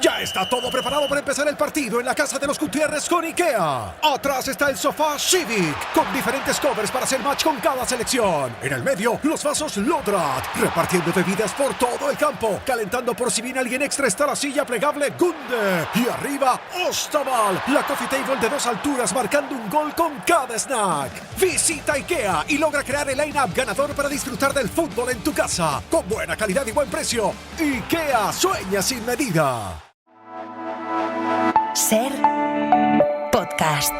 Ya está todo preparado para empezar el partido en la casa de los Gutiérrez con IKEA. Atrás está el sofá Civic, con diferentes covers para hacer match con cada selección. En el medio, los vasos Lodrat, repartiendo bebidas por todo el campo. Calentando por si viene alguien extra está la silla plegable Gunde. Y arriba, Ostaval, la coffee table de 2 alturas marcando un gol con cada snack. Visita IKEA y logra crear el line-up ganador para disfrutar del fútbol en tu casa. Con buena calidad y buen precio. IKEA sueña sin medida. Ser podcast.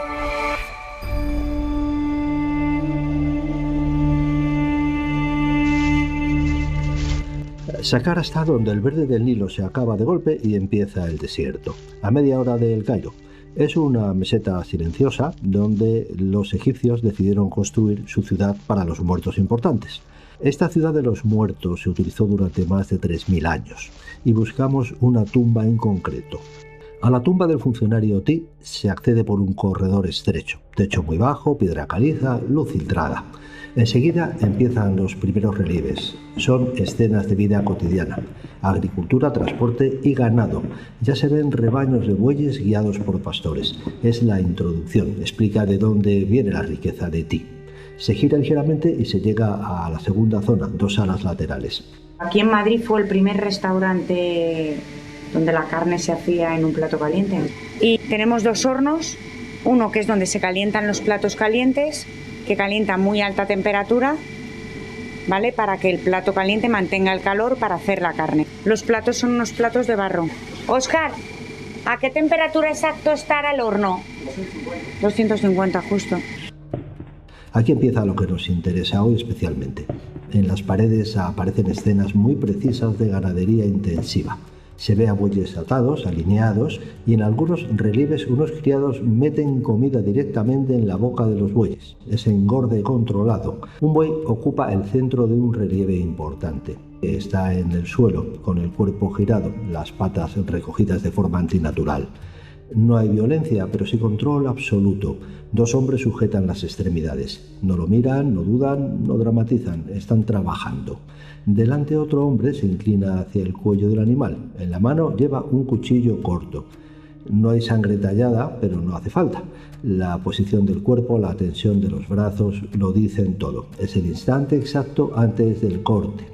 Saqqara está donde el verde del Nilo se acaba de golpe y empieza el desierto, a media hora de El Cairo. Es una meseta silenciosa donde los egipcios decidieron construir su ciudad para los muertos importantes. Esta ciudad de los muertos se utilizó durante más de 3.000 años y buscamos una tumba en concreto. A la tumba del funcionario Ti se accede por un corredor estrecho, techo muy bajo, piedra caliza, luz filtrada. Enseguida empiezan los primeros relieves. Son escenas de vida cotidiana, agricultura, transporte y ganado. Ya se ven rebaños de bueyes guiados por pastores. Es la introducción, explica de dónde viene la riqueza de Ti. Se gira ligeramente y se llega a la segunda zona, 2 salas laterales. Aquí en Madrid fue el primer restaurante donde la carne se hacía en un plato caliente. Y tenemos 2 hornos, uno que es donde se calientan los platos calientes, que calienta a muy alta temperatura, ¿vale? Para que el plato caliente mantenga el calor para hacer la carne. Los platos son unos platos de barro. Óscar, ¿a qué temperatura exacto estará el horno? 250 justo. Aquí empieza lo que nos interesa hoy especialmente. En las paredes aparecen escenas muy precisas de ganadería intensiva. Se ve a bueyes atados, alineados, y en algunos relieves unos criados meten comida directamente en la boca de los bueyes. Es engorde controlado. Un buey ocupa el centro de un relieve importante. Está en el suelo, con el cuerpo girado, las patas recogidas de forma antinatural. No hay violencia, pero sí control absoluto. 2 hombres sujetan las extremidades. No lo miran, no dudan, no dramatizan, están trabajando. Delante otro hombre se inclina hacia el cuello del animal. En la mano lleva un cuchillo corto. No hay sangre tallada, pero no hace falta. La posición del cuerpo, la tensión de los brazos, lo dicen todo. Es el instante exacto antes del corte.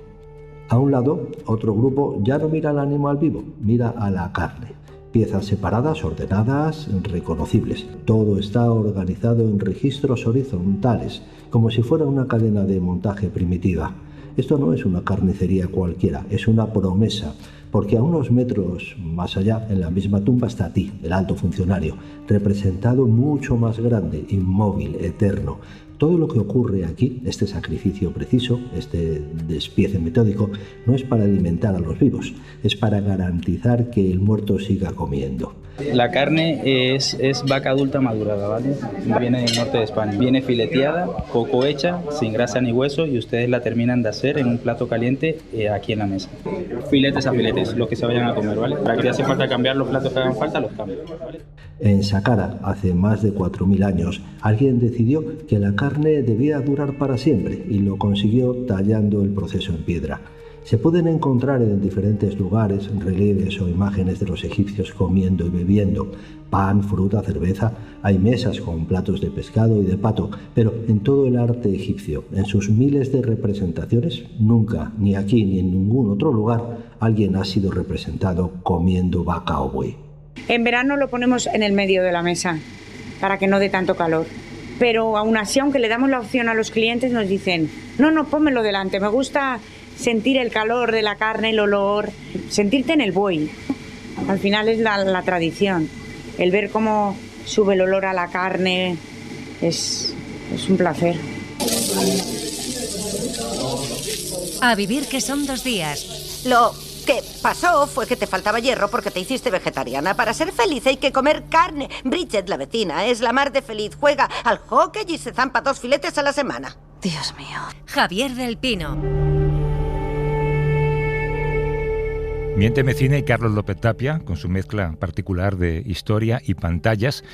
A un lado, otro grupo ya no mira al animal vivo, mira a la carne. Piezas separadas, ordenadas, reconocibles. Todo está organizado en registros horizontales, como si fuera una cadena de montaje primitiva. Esto no es una carnicería cualquiera, es una promesa, porque a unos metros más allá, en la misma tumba, está Ti, el alto funcionario, representado mucho más grande, inmóvil, eterno. Todo lo que ocurre aquí, este sacrificio preciso, este despiece metódico, no es para alimentar a los vivos, es para garantizar que el muerto siga comiendo. La carne es vaca adulta madurada, ¿vale? Viene del norte de España. Viene fileteada, poco hecha, sin grasa ni hueso, y ustedes la terminan de hacer en un plato caliente aquí en la mesa. Filetes a filetes, lo que se vayan a comer, ¿vale? Para que si hace falta cambiar los platos que hagan falta, los cambio, ¿vale? En Saqqara, hace más de 4.000 años, alguien decidió que la carne debía durar para siempre y lo consiguió tallando el proceso en piedra. Se pueden encontrar en diferentes lugares relieves o imágenes de los egipcios comiendo y bebiendo, pan, fruta, cerveza. Hay mesas con platos de pescado y de pato, pero en todo el arte egipcio, en sus miles de representaciones, nunca, ni aquí ni en ningún otro lugar, alguien ha sido representado comiendo vaca o buey. En verano lo ponemos en el medio de la mesa, para que no dé tanto calor. Pero aún así, aunque le damos la opción a los clientes, nos dicen, no, pónmelo delante, me gusta sentir el calor de la carne, el olor, sentirte en el buey. Al final es la tradición. El ver cómo sube el olor a la carne es un placer. A vivir, que son 2 días. Lo que pasó fue que te faltaba hierro porque te hiciste vegetariana. Para ser feliz hay que comer carne. Bridget, la vecina, es la mar de feliz. Juega al hockey y se zampa 2 filetes a la semana. Dios mío. Javier del Pino. Miénteme Cine y Carlos López Tapia, con su mezcla particular de historia y pantallas.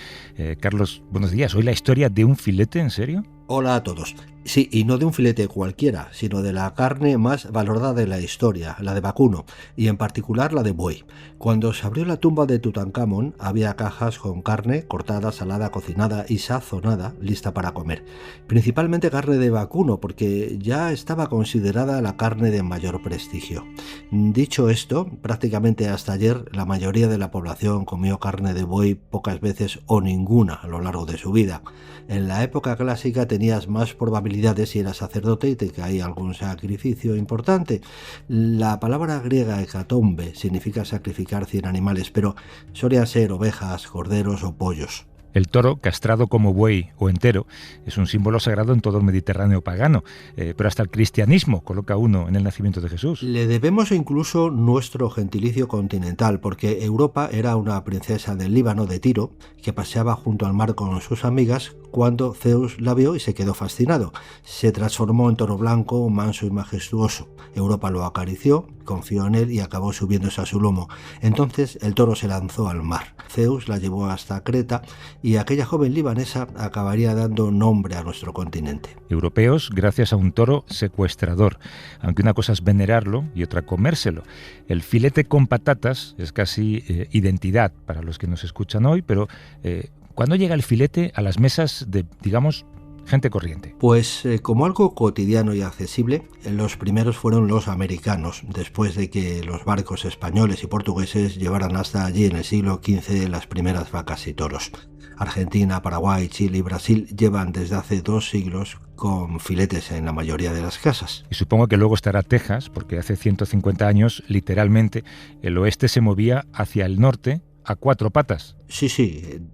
Carlos, buenos días. ¿Hoy la historia de un filete, en serio? Hola a todos. Sí, y no de un filete cualquiera, sino de la carne más valorada de la historia, la de vacuno, y en particular la de buey. Cuando se abrió la tumba de Tutankamón, había cajas con carne cortada, salada, cocinada y sazonada, lista para comer. Principalmente carne de vacuno, porque ya estaba considerada la carne de mayor prestigio. Dicho esto, prácticamente hasta ayer la mayoría de la población comió carne de buey pocas veces o ninguna a lo largo de su vida. En la época clásica tenías más probabilidades si eras sacerdote y te caía algún sacrificio importante. La palabra griega hecatombe significa sacrificar 100 animales, pero solían ser ovejas, corderos o pollos. El toro, castrado como buey o entero, es un símbolo sagrado en todo el Mediterráneo pagano, pero hasta el cristianismo coloca uno en el nacimiento de Jesús. Le debemos incluso nuestro gentilicio continental, porque Europa era una princesa del Líbano, de Tiro, que paseaba junto al mar con sus amigas cuando Zeus la vio y se quedó fascinado. Se transformó en toro blanco, manso y majestuoso. Europa lo acarició, confió en él y acabó subiéndose a su lomo. Entonces el toro se lanzó al mar. Zeus la llevó hasta Creta y aquella joven libanesa acabaría dando nombre a nuestro continente. Europeos gracias a un toro secuestrador, aunque una cosa es venerarlo y otra comérselo. El filete con patatas es casi identidad para los que nos escuchan hoy, pero ¿cuándo llega el filete a las mesas de, digamos, gente corriente? Pues como algo cotidiano y accesible, los primeros fueron los americanos, después de que los barcos españoles y portugueses llevaran hasta allí en el siglo XV las primeras vacas y toros. Argentina, Paraguay, Chile y Brasil llevan desde hace 2 siglos con filetes en la mayoría de las casas. Y supongo que luego estará Texas, porque hace 150 años, literalmente, el oeste se movía hacia el norte a 4 patas. Sí,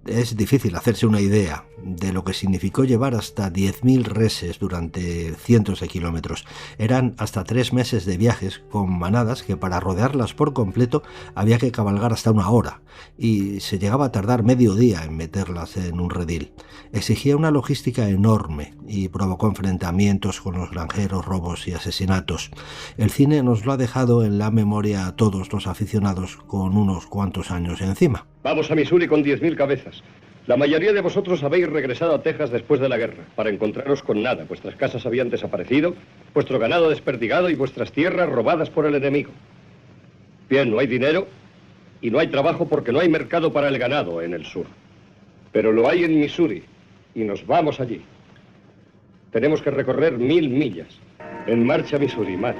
es difícil hacerse una idea de lo que significó llevar hasta 10.000 reses durante cientos de kilómetros. Eran hasta 3 meses de viajes con manadas que para rodearlas por completo había que cabalgar hasta 1 hora y se llegaba a tardar medio día en meterlas en un redil. Exigía una logística enorme y provocó enfrentamientos con los granjeros, robos y asesinatos. El cine nos lo ha dejado en la memoria a todos los aficionados con unos cuantos años encima. Vamos a Missouri con 10.000 cabezas. La mayoría de vosotros habéis regresado a Texas después de la guerra, para encontraros con nada. Vuestras casas habían desaparecido, vuestro ganado desperdigado y vuestras tierras robadas por el enemigo. Bien, no hay dinero y no hay trabajo porque no hay mercado para el ganado en el sur. Pero lo hay en Missouri y nos vamos allí. Tenemos que recorrer 1000 millas. En marcha, Missouri, Matt.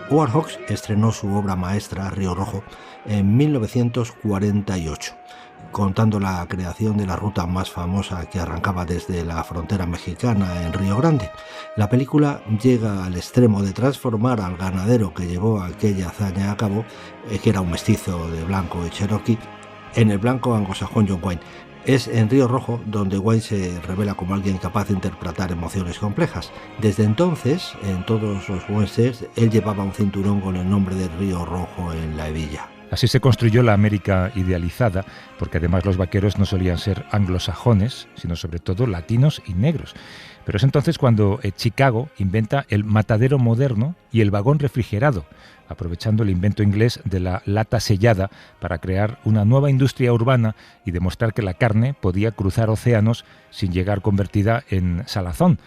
Howard Hawks estrenó su obra maestra, Río Rojo, en 1948, contando la creación de la ruta más famosa que arrancaba desde la frontera mexicana en Río Grande. La película llega al extremo de transformar al ganadero que llevó aquella hazaña a cabo, que era un mestizo de blanco y cherokee, en el blanco anglosajón John Wayne. Es en Río Rojo donde Wayne se revela como alguien capaz de interpretar emociones complejas. Desde entonces, en todos los westerns, él llevaba un cinturón con el nombre de Río Rojo en la hebilla. Así se construyó la América idealizada, porque además los vaqueros no solían ser anglosajones, sino sobre todo latinos y negros. Pero es entonces cuando Chicago inventa el matadero moderno y el vagón refrigerado, aprovechando el invento inglés de la lata sellada para crear una nueva industria urbana y demostrar que la carne podía cruzar océanos sin llegar convertida en salazón.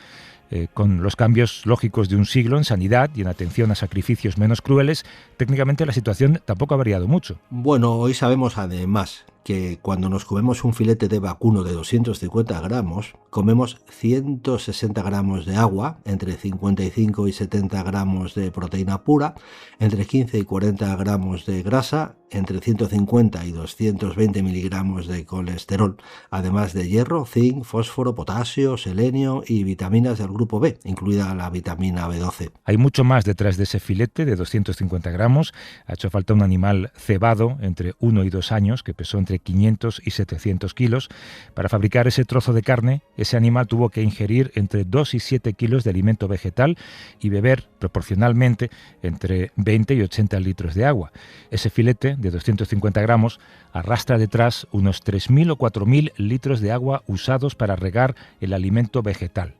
Con los cambios lógicos de un siglo en sanidad y en atención a sacrificios menos crueles, técnicamente la situación tampoco ha variado mucho. Bueno, hoy sabemos además que cuando nos comemos un filete de vacuno de 250 gramos, comemos 160 gramos de agua, entre 55 y 70 gramos de proteína pura, entre 15 y 40 gramos de grasa, entre 150 y 220 miligramos de colesterol, además de hierro, zinc, fósforo, potasio, selenio y vitaminas del grupo B, incluida la vitamina B12. Hay mucho más detrás de ese filete de 250 gramos. Ha hecho falta un animal cebado entre 1 y 2 años, que pesó entre 500 y 700 kilos. Para fabricar ese trozo de carne, ese animal tuvo que ingerir entre 2 y 7 kilos de alimento vegetal y beber proporcionalmente entre 20 y 80 litros de agua. Ese filete de 250 gramos arrastra detrás unos 3.000 o 4.000 litros de agua usados para regar el alimento vegetal.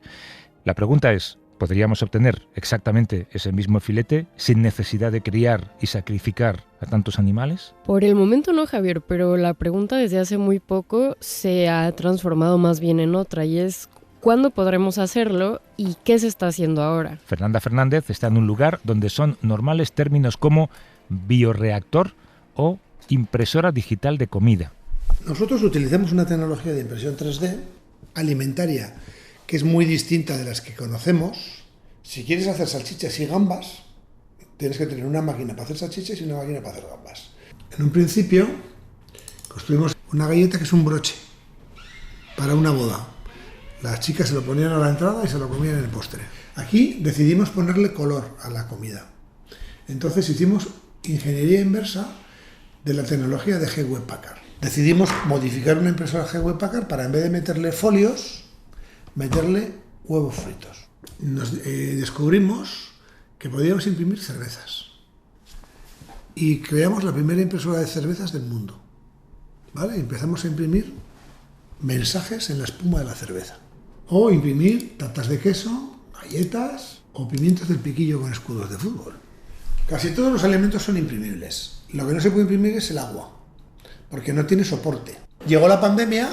La pregunta es, ¿Podríamos obtener exactamente ese mismo filete sin necesidad de criar y sacrificar a tantos animales? Por el momento no, Javier, pero la pregunta desde hace muy poco se ha transformado más bien en otra, y es ¿cuándo podremos hacerlo y qué se está haciendo ahora? Fernanda Fernández está en un lugar donde son normales términos como bioreactor o impresora digital de comida. Nosotros utilizamos una tecnología de impresión 3D alimentaria que es muy distinta de las que conocemos. Si quieres hacer salchichas y gambas, tienes que tener una máquina para hacer salchichas y una máquina para hacer gambas. En un principio, construimos una galleta que es un broche para una boda. Las chicas se lo ponían a la entrada y se lo comían en el postre. Aquí decidimos ponerle color a la comida. Entonces hicimos ingeniería inversa de la tecnología de Hewlett Packard. Decidimos modificar una impresora Hewlett Packard para, en vez de meterle folios, meterle huevos fritos. Descubrimos que podíamos imprimir cervezas y creamos la primera impresora de cervezas del mundo, ¿vale? Empezamos a imprimir mensajes en la espuma de la cerveza, o imprimir tartas de queso, galletas o pimientos del piquillo con escudos de fútbol. Casi todos los alimentos son imprimibles. Lo que no se puede imprimir es el agua, porque no tiene soporte. Llegó la pandemia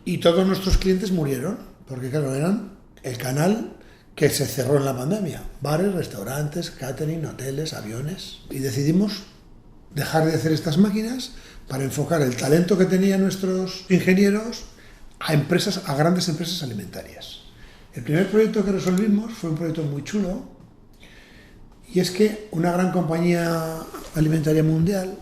y todos nuestros clientes murieron, porque claro, eran el canal que se cerró en la pandemia. Bares, restaurantes, catering, hoteles, aviones. Y decidimos dejar de hacer estas máquinas para enfocar el talento que tenían nuestros ingenieros a grandes empresas alimentarias. El primer proyecto que resolvimos fue un proyecto muy chulo, y es que una gran compañía alimentaria mundial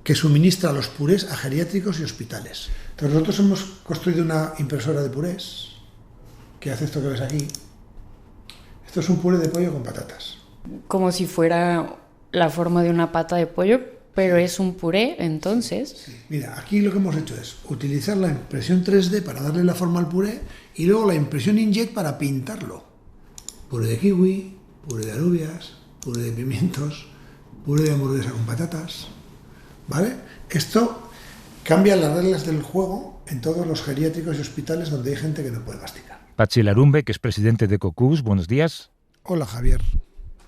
que suministra los purés a geriátricos y hospitales. Entonces nosotros hemos construido una impresora de purés que hace esto que ves aquí. Esto es un puré de pollo con patatas. Como si fuera la forma de una pata de pollo, pero es un puré, entonces. Sí. Mira, aquí lo que hemos hecho es utilizar la impresión 3D para darle la forma al puré y luego la impresión inkjet para pintarlo. Puré de kiwi, puré de alubias, puré de pimientos, puré de hamburguesa con patatas, ¿vale? Esto cambia las reglas del juego en todos los geriátricos y hospitales donde hay gente que no puede masticar. Patxi Larumbe, que es presidente de Cocus, buenos días. Hola, Javier.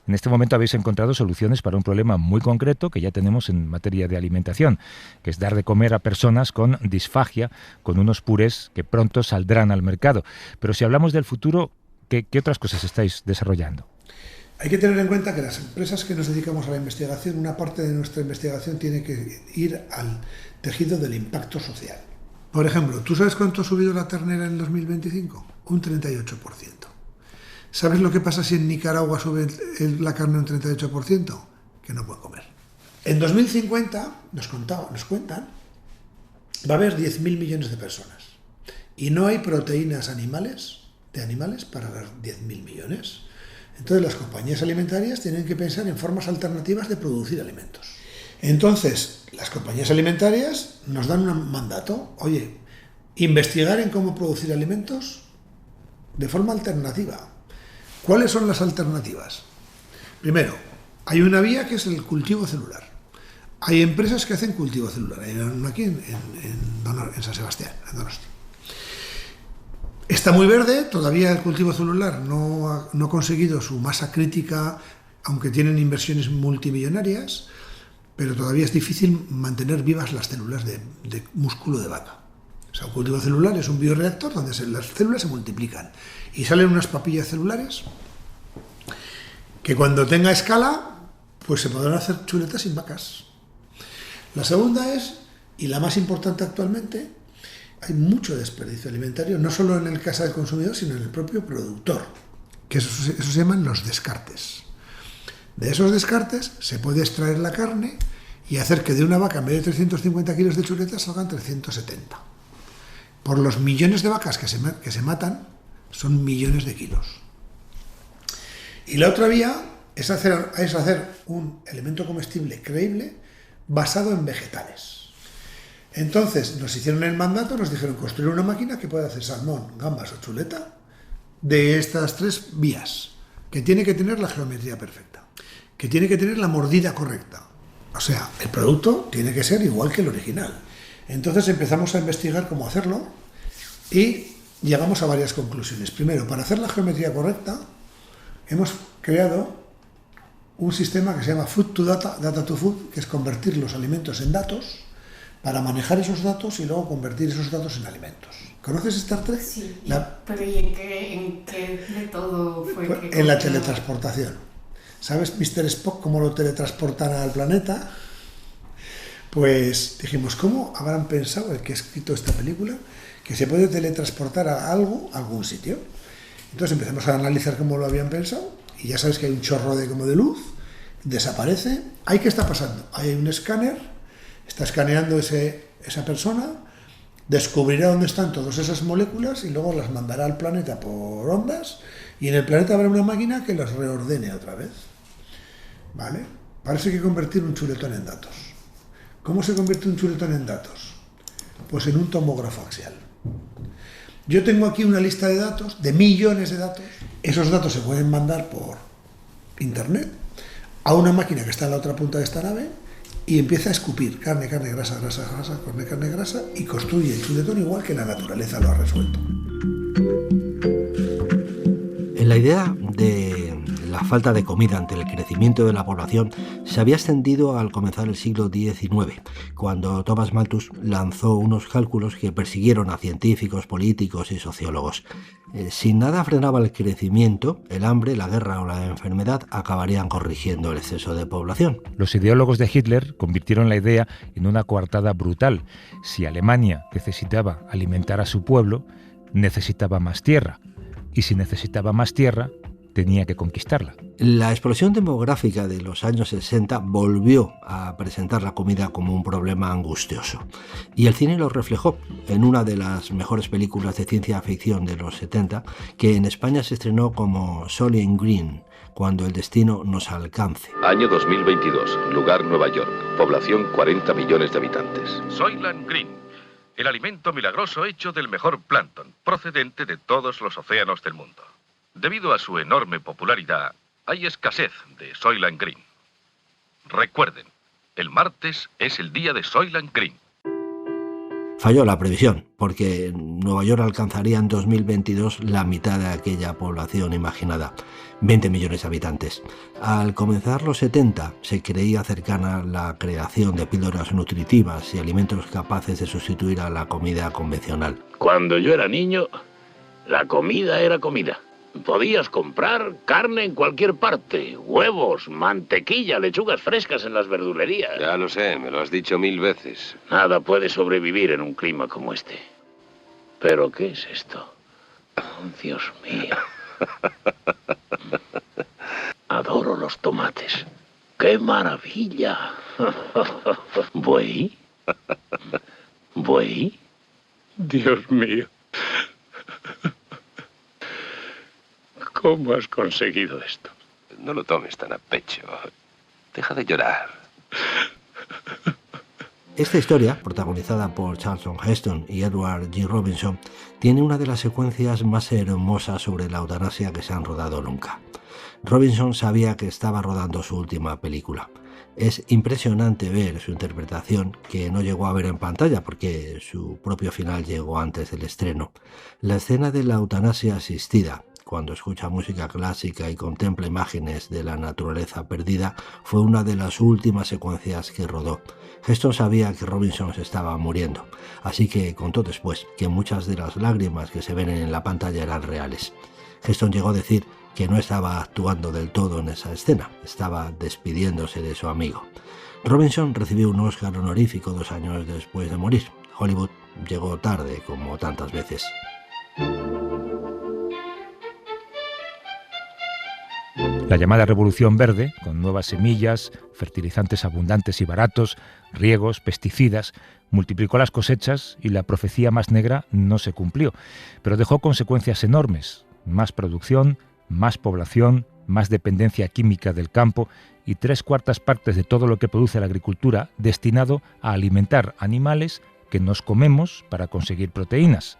En este momento habéis encontrado soluciones para un problema muy concreto que ya tenemos en materia de alimentación, que es dar de comer a personas con disfagia, con unos purés que pronto saldrán al mercado. Pero si hablamos del futuro, ¿qué otras cosas estáis desarrollando? Hay que tener en cuenta que las empresas que nos dedicamos a la investigación, una parte de nuestra investigación tiene que ir al tejido del impacto social. Por ejemplo, ¿tú sabes cuánto ha subido la ternera en 2025? Un 38%. ¿Sabes lo que pasa si en Nicaragua sube la carne un 38%? Que no pueden comer. En 2050, nos cuentan, va a haber 10.000 millones de personas. Y no hay proteínas de animales para los 10.000 millones. Entonces las compañías alimentarias tienen que pensar en formas alternativas de producir alimentos. Entonces, las compañías alimentarias nos dan un mandato, oye, investigar en cómo producir alimentos de forma alternativa. ¿Cuáles son las alternativas? Primero, hay una vía que es el cultivo celular. Hay empresas que hacen cultivo celular. Hay una aquí en San Sebastián, en Donosti. Está muy verde, todavía el cultivo celular no ha conseguido su masa crítica, aunque tienen inversiones multimillonarias, pero todavía es difícil mantener vivas las células de músculo de vaca. O sea, un cultivo celular es un bioreactor donde las células se multiplican y salen unas papillas celulares que cuando tenga escala, pues se podrán hacer chuletas sin vacas. La segunda es, y la más importante actualmente, hay mucho desperdicio alimentario, no solo en el casa del consumidor, sino en el propio productor, que eso se llaman los descartes. De esos descartes se puede extraer la carne y hacer que de una vaca, en vez de 350 kilos de chuletas, salgan 370. Por los millones de vacas que se matan, son millones de kilos. Y la otra vía es hacer un elemento comestible creíble basado en vegetales. Entonces nos hicieron el mandato, nos dijeron construir una máquina que pueda hacer salmón, gambas o chuleta de estas tres vías, que tiene que tener la geometría perfecta, que tiene que tener la mordida correcta. O sea, el producto tiene que ser igual que el original. Entonces empezamos a investigar cómo hacerlo y llegamos a varias conclusiones. Primero, para hacer la geometría correcta, hemos creado un sistema que se llama Food to Data, Data to Food, que es convertir los alimentos en datos para manejar esos datos y luego convertir esos datos en alimentos. ¿Conoces Star Trek? Sí, pero ¿y en qué método fue? Pues, en la teletransportación. ¿Sabes, Mr. Spock, cómo lo teletransportan al planeta? Pues dijimos, ¿cómo habrán pensado el que ha escrito esta película que se puede teletransportar a algún sitio? Entonces empezamos a analizar cómo lo habían pensado y ya sabes que hay un chorro de luz, desaparece. ¿Ahí qué está pasando? Hay un escáner, está escaneando esa persona, descubrirá dónde están todas esas moléculas y luego las mandará al planeta por ondas y en el planeta habrá una máquina que las reordene otra vez. ¿Vale? Parece que convertir un chuletón en datos. ¿Cómo se convierte un chuletón en datos? Pues en un tomógrafo axial. Yo tengo aquí una lista de datos, de millones de datos. Esos datos se pueden mandar por internet a una máquina que está en la otra punta de esta nave y empieza a escupir carne, grasa, carne, grasa y construye el chuletón igual que la naturaleza lo ha resuelto. La idea de la falta de comida ante el crecimiento de la población se había extendido al comenzar el siglo XIX, cuando Thomas Malthus lanzó unos cálculos que persiguieron a científicos, políticos y sociólogos. Si nada frenaba el crecimiento, el hambre, la guerra o la enfermedad acabarían corrigiendo el exceso de población. Los ideólogos de Hitler convirtieron la idea en una coartada brutal. Si Alemania necesitaba alimentar a su pueblo, necesitaba más tierra. Y si necesitaba más tierra, tenía que conquistarla. La explosión demográfica de los años 60 volvió a presentar la comida como un problema angustioso. Y el cine lo reflejó en una de las mejores películas de ciencia ficción de los 70, que en España se estrenó como Soylent Green, cuando el destino nos alcance. Año 2022, lugar Nueva York, población 40 millones de habitantes. Soylent Green, el alimento milagroso hecho del mejor plancton, procedente de todos los océanos del mundo. Debido a su enorme popularidad, hay escasez de Soylent Green. Recuerden, el martes es el día de Soylent Green. Falló la previsión, porque Nueva York alcanzaría en 2022 la mitad de aquella población imaginada, 20 millones de habitantes. Al comenzar los 70 se creía cercana la creación de píldoras nutritivas y alimentos capaces de sustituir a la comida convencional. Cuando yo era niño, la comida era comida. Podías comprar carne en cualquier parte, huevos, mantequilla, lechugas frescas en las verdulerías. Ya lo sé, me lo has dicho 1000 veces. Nada puede sobrevivir en un clima como este. ¿Pero qué es esto? Oh, Dios mío. Adoro los tomates. ¡Qué maravilla! ¿Buey? ¿Buey? Dios mío. ¿Cómo has conseguido esto? No lo tomes tan a pecho. Deja de llorar. Esta historia, protagonizada por Charlton Heston y Edward G. Robinson, tiene una de las secuencias más hermosas sobre la eutanasia que se han rodado nunca. Robinson sabía que estaba rodando su última película. Es impresionante ver su interpretación, que no llegó a ver en pantalla porque su propio final llegó antes del estreno. La escena de la eutanasia asistida, cuando escucha música clásica y contempla imágenes de la naturaleza perdida, fue una de las últimas secuencias que rodó. Heston sabía que Robinson se estaba muriendo, así que contó después que muchas de las lágrimas que se ven en la pantalla eran reales. Heston llegó a decir que no estaba actuando del todo en esa escena, estaba despidiéndose de su amigo. Robinson recibió un Oscar honorífico 2 años después de morir. Hollywood llegó tarde, como tantas veces. La llamada Revolución Verde, con nuevas semillas, fertilizantes abundantes y baratos, riegos, pesticidas, multiplicó las cosechas y la profecía más negra no se cumplió, pero dejó consecuencias enormes: más producción, más población, más dependencia química del campo y 3/4 partes de todo lo que produce la agricultura destinado a alimentar animales que nos comemos para conseguir proteínas.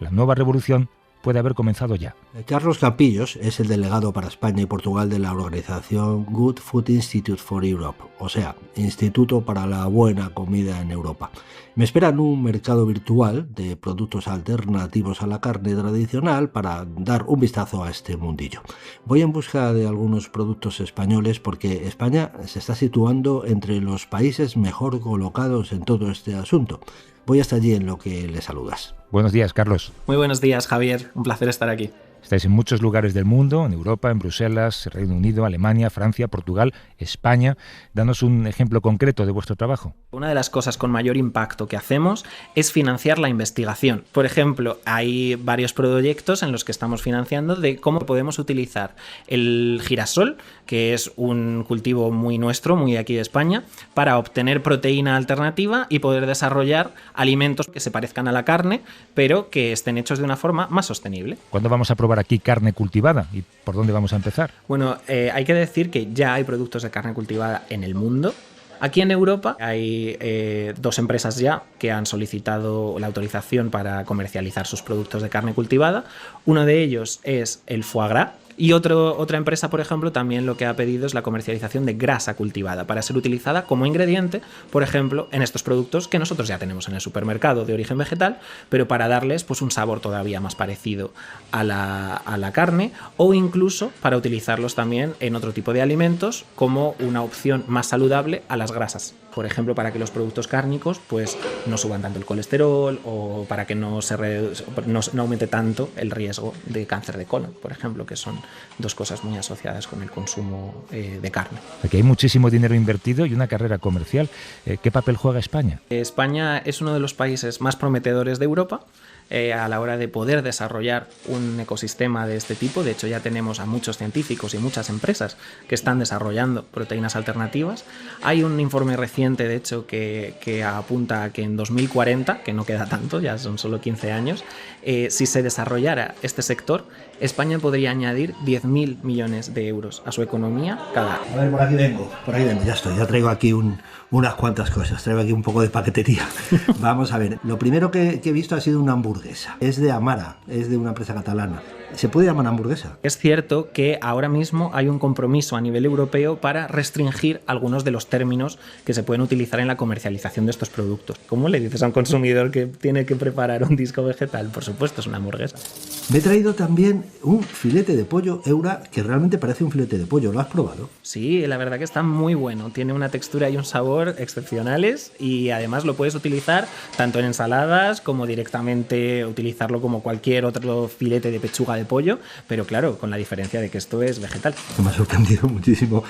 La nueva revolución puede haber comenzado ya. Carlos Campillos es el delegado para España y Portugal de la organización Good Food Institute for Europe, o sea, Instituto para la Buena Comida en Europa. Me espera en un mercado virtual de productos alternativos a la carne tradicional para dar un vistazo a este mundillo. Voy en busca de algunos productos españoles porque España se está situando entre los países mejor colocados en todo este asunto. Voy hasta allí en lo que le saludas. Buenos días, Carlos. Muy buenos días, Javier. Un placer estar aquí. Estáis en muchos lugares del mundo, en Europa, en Bruselas, Reino Unido, Alemania, Francia, Portugal, España. Danos un ejemplo concreto de vuestro trabajo. Una de las cosas con mayor impacto que hacemos es financiar la investigación. Por ejemplo, hay varios proyectos en los que estamos financiando de cómo podemos utilizar el girasol, que es un cultivo muy nuestro, muy de aquí de España, para obtener proteína alternativa y poder desarrollar alimentos que se parezcan a la carne, pero que estén hechos de una forma más sostenible. ¿Cuándo vamos a probar aquí carne cultivada y por dónde vamos a empezar? Bueno, hay que decir que ya hay productos de carne cultivada en el mundo. Aquí en Europa hay 2 empresas ya que han solicitado la autorización para comercializar sus productos de carne cultivada. Uno de ellos es el foie gras. Y otra empresa, por ejemplo, también lo que ha pedido es la comercialización de grasa cultivada para ser utilizada como ingrediente, por ejemplo, en estos productos que nosotros ya tenemos en el supermercado de origen vegetal, pero para darles pues un sabor todavía más parecido a la carne, o incluso para utilizarlos también en otro tipo de alimentos como una opción más saludable a las grasas. Por ejemplo, para que los productos cárnicos pues no suban tanto el colesterol o para que no aumente tanto el riesgo de cáncer de colon, por ejemplo, que son 2 cosas muy asociadas con el consumo de carne. Aquí hay muchísimo dinero invertido y una carrera comercial. ¿Qué papel juega España? España es uno de los países más prometedores de Europa a la hora de poder desarrollar un ecosistema de este tipo. De hecho, ya tenemos a muchos científicos y muchas empresas que están desarrollando proteínas alternativas. Hay un informe reciente, de hecho, que apunta a que en 2040, que no queda tanto, ya son solo 15 años, si se desarrollara este sector, España podría añadir 10.000 millones de euros a su economía cada año. A ver, por aquí vengo, ya estoy, ya traigo aquí unas cuantas cosas, traigo aquí un poco de paquetería. Vamos a ver, lo primero que he visto ha sido una hamburguesa, es de Amara, es de una empresa catalana. ¿Se puede llamar hamburguesa? Es cierto que ahora mismo hay un compromiso a nivel europeo para restringir algunos de los términos que se pueden utilizar en la comercialización de estos productos. ¿Cómo le dices a un consumidor que tiene que preparar un disco vegetal? Por supuesto, es una hamburguesa. Me he traído también un filete de pollo Eura que realmente parece un filete de pollo. ¿Lo has probado? Sí, la verdad que está muy bueno. Tiene una textura y un sabor excepcionales y además lo puedes utilizar tanto en ensaladas como directamente utilizarlo como cualquier otro filete de pechuga de pollo, pero claro, con la diferencia de que esto es vegetal. Me ha sorprendido muchísimo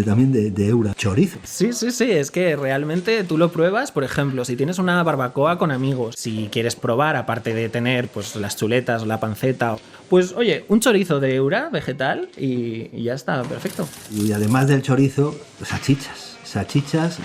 también de Eura. Chorizo. Sí, es que realmente tú lo pruebas, por ejemplo, si tienes una barbacoa con amigos, si quieres probar, aparte de tener pues las chuletas o la panceta, pues oye, un chorizo de Eura vegetal y ya está, perfecto. Y además del chorizo, salchichas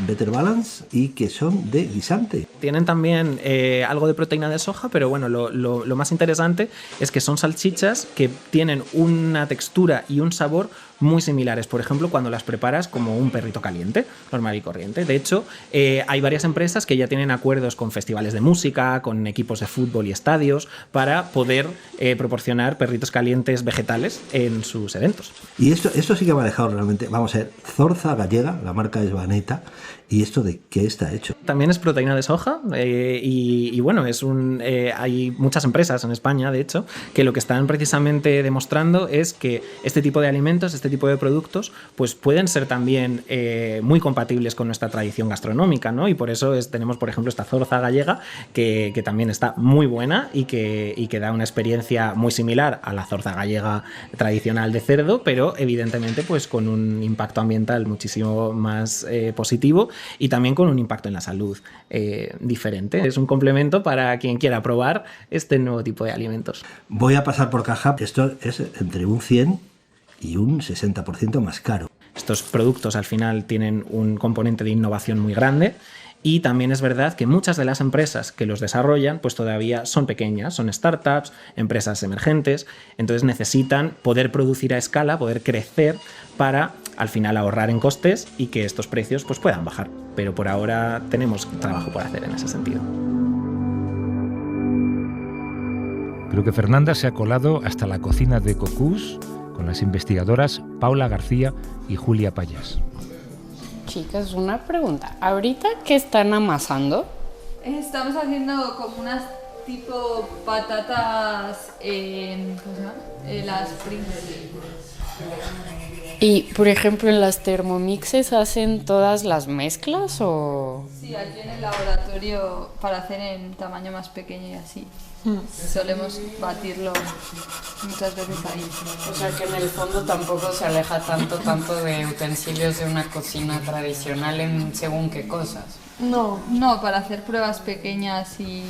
Better Balance y que son de guisante. Tienen también algo de proteína de soja, pero bueno, lo más interesante es que son salchichas que tienen una textura y un sabor muy similares, por ejemplo, cuando las preparas como un perrito caliente, normal y corriente. De hecho, hay varias empresas que ya tienen acuerdos con festivales de música, con equipos de fútbol y estadios, para poder proporcionar perritos calientes vegetales en sus eventos. Y esto sí que me ha dejado realmente, vamos a ver, Zorza Gallega, la marca es Vaneta, ¿y esto de qué está hecho? También es proteína de soja y bueno, hay muchas empresas en España, de hecho, que lo que están precisamente demostrando es que este tipo de alimentos, este tipo de productos, pues pueden ser también muy compatibles con nuestra tradición gastronómica, ¿no? Y por eso tenemos, por ejemplo, esta Zorza Gallega, que también está muy buena y que da una experiencia muy similar a la Zorza Gallega tradicional de cerdo, pero evidentemente pues con un impacto ambiental muchísimo más positivo y también con un impacto en la salud diferente. Es un complemento para quien quiera probar este nuevo tipo de alimentos. Voy a pasar por caja. Esto es entre un 100 y un 60% más caro. Estos productos al final tienen un componente de innovación muy grande. Y también es verdad que muchas de las empresas que los desarrollan pues todavía son pequeñas, son startups, empresas emergentes, entonces necesitan poder producir a escala, poder crecer para al final ahorrar en costes y que estos precios pues puedan bajar. Pero por ahora tenemos trabajo por hacer en ese sentido. Creo que Fernanda se ha colado hasta la cocina de Cocús con las investigadoras Paula García y Julia Payas. Chicas, una pregunta. ¿Ahorita qué están amasando? Estamos haciendo como unas tipo patatas, ¿cómo se llama? Las Pringles. Y, por ejemplo, en las Thermomixes hacen todas las mezclas o... Sí, aquí en el laboratorio para hacer en tamaño más pequeño y así. Solemos batirlo muchas veces ahí. O sea que en el fondo tampoco se aleja tanto de utensilios de una cocina tradicional en según qué cosas. No, para hacer pruebas pequeñas y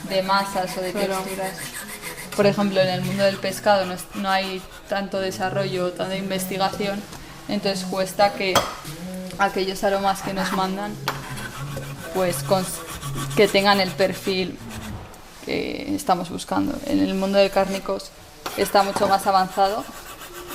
de masas o de texturas. Por ejemplo, en el mundo del pescado no hay tanto desarrollo, tanta investigación, entonces cuesta que aquellos aromas que nos mandan pues que tengan el perfil que estamos buscando. En el mundo de cárnicos está mucho más avanzado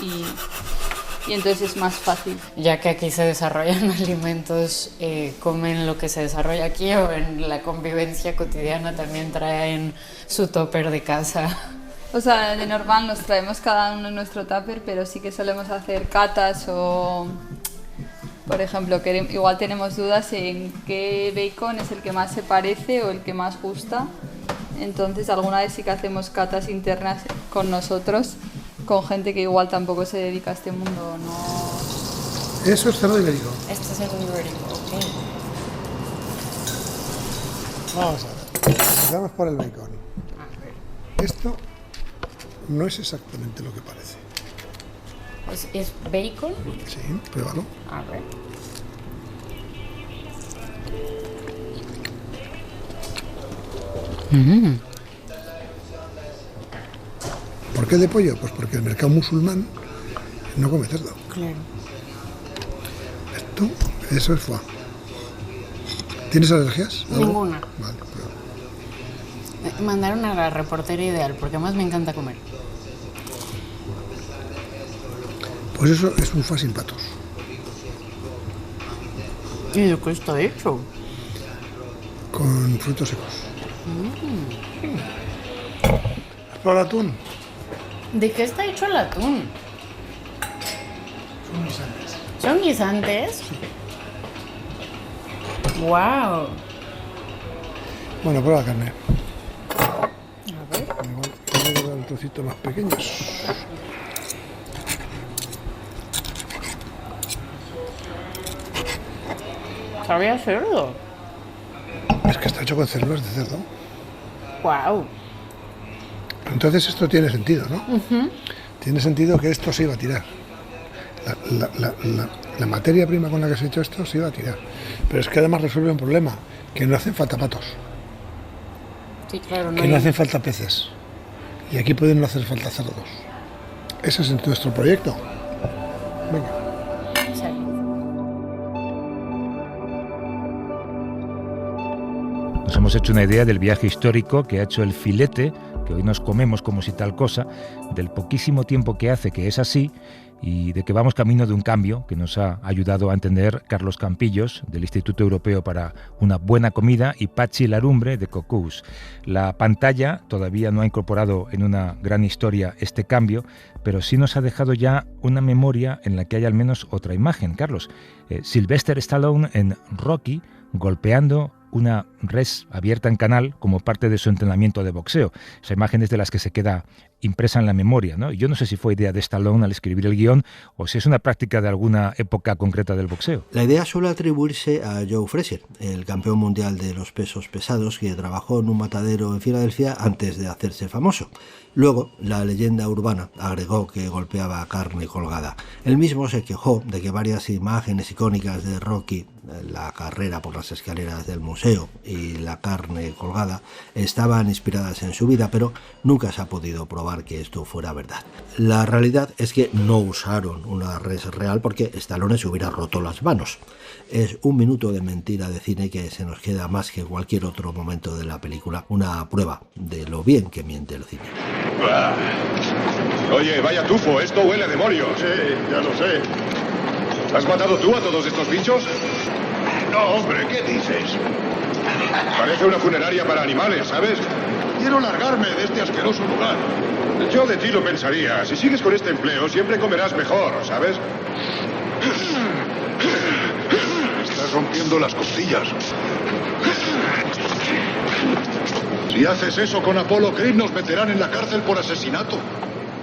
y entonces es más fácil. Ya que aquí se desarrollan alimentos, ¿comen lo que se desarrolla aquí o en la convivencia cotidiana también traen su tupper de casa? O sea, de normal nos traemos cada uno nuestro tupper, pero sí que solemos hacer catas o, por ejemplo, igual tenemos dudas en qué bacon es el que más se parece o el que más gusta. Entonces alguna vez sí que hacemos catas internas con nosotros, con gente que igual tampoco se dedica a este mundo, ¿no? Eso es cerdo ibérico. Este es cerdo ibérico, ok. Vamos a ver. Empezamos por el bacon. Esto no es exactamente lo que parece. ¿Es bacon? Sí, pruébalo. A ver. ¿Por qué de pollo? Pues porque el mercado musulmán no come cerdo. Claro. Eso es foie. ¿Tienes alergias? Ninguna. Vale, prueba. Mandaron a la reportera ideal, porque además me encanta comer. Pues eso es un foie sin patos. ¿Y de qué está hecho? Con frutos secos. ¿Has probado el atún? ¿De qué está hecho el atún? Son guisantes. ¿Son guisantes? ¡Wow! Bueno, prueba la carne. A ver. Igual voy a dar un trocito más pequeños. ¿Sabe a cerdo? Es que está hecho con células de cerdo. ¡Wow! Entonces esto tiene sentido, ¿no? Uh-huh. Tiene sentido que esto se iba a tirar. La materia prima con la que se ha hecho esto se iba a tirar. Pero es que además resuelve un problema, que no hacen falta patos. Sí, claro. Que no hacen falta peces. Y aquí pueden no hacer falta cerdos. Ese es nuestro proyecto. Venga. Nos hemos hecho una idea del viaje histórico que ha hecho el filete, que hoy nos comemos como si tal cosa, del poquísimo tiempo que hace que es así y de que vamos camino de un cambio que nos ha ayudado a entender Carlos Campillos, del Instituto Europeo para una Buena Comida, y Patxi Larumbre, de Cocús. La pantalla todavía no ha incorporado en una gran historia este cambio, pero sí nos ha dejado ya una memoria en la que hay al menos otra imagen, Carlos. Sylvester Stallone en Rocky, golpeando una res abierta en canal como parte de su entrenamiento de boxeo. Esa imagen es de las que se queda impresa en la memoria, ¿no? Y yo no sé si fue idea de Stallone al escribir el guión o si es una práctica de alguna época concreta del boxeo. La idea suele atribuirse a Joe Frazier, el campeón mundial de los pesos pesados que trabajó en un matadero en Filadelfia antes de hacerse famoso. Luego, la leyenda urbana agregó que golpeaba carne colgada. Él mismo se quejó de que varias imágenes icónicas de Rocky, la carrera por las escaleras del museo y la carne colgada, estaban inspiradas en su vida, pero nunca se ha podido probar que esto fuera verdad. La realidad es que no usaron una res real porque Stallone se hubiera roto las manos. Es un minuto de mentira de cine que se nos queda más que cualquier otro momento de la película, una prueba de lo bien que miente el cine. Oye, vaya tufo, esto huele a demonio. Sí, ya lo sé. ¿Has matado tú a todos estos bichos? No, hombre, ¿qué dices? Parece una funeraria para animales, ¿sabes? Quiero largarme de este asqueroso lugar. Yo de ti lo pensaría. Si sigues con este empleo, siempre comerás mejor, ¿sabes? Estás rompiendo las costillas. Si haces eso con Apollo Creed, nos meterán en la cárcel por asesinato.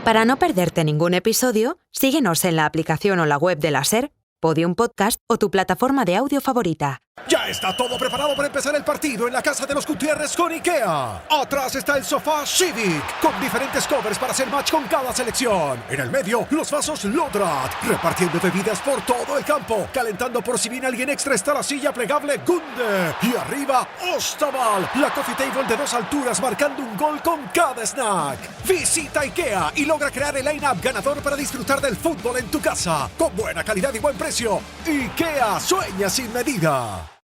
Para no perderte ningún episodio, síguenos en la aplicación o la web de la SER, Podium Podcast o tu plataforma de audio favorita. Ya está todo preparado para empezar el partido en la casa de los Gutiérrez con IKEA. Atrás está el sofá Civic, con diferentes covers para hacer match con cada selección. En el medio, los vasos Lodrat, repartiendo bebidas por todo el campo. Calentando por si viene alguien extra está la silla plegable Gunde. Y arriba, Ostaval, la coffee table de 2 alturas marcando un gol con cada snack. Visita IKEA y logra crear el line-up ganador para disfrutar del fútbol en tu casa. Con buena calidad y buen precio. IKEA, sueña sin medida.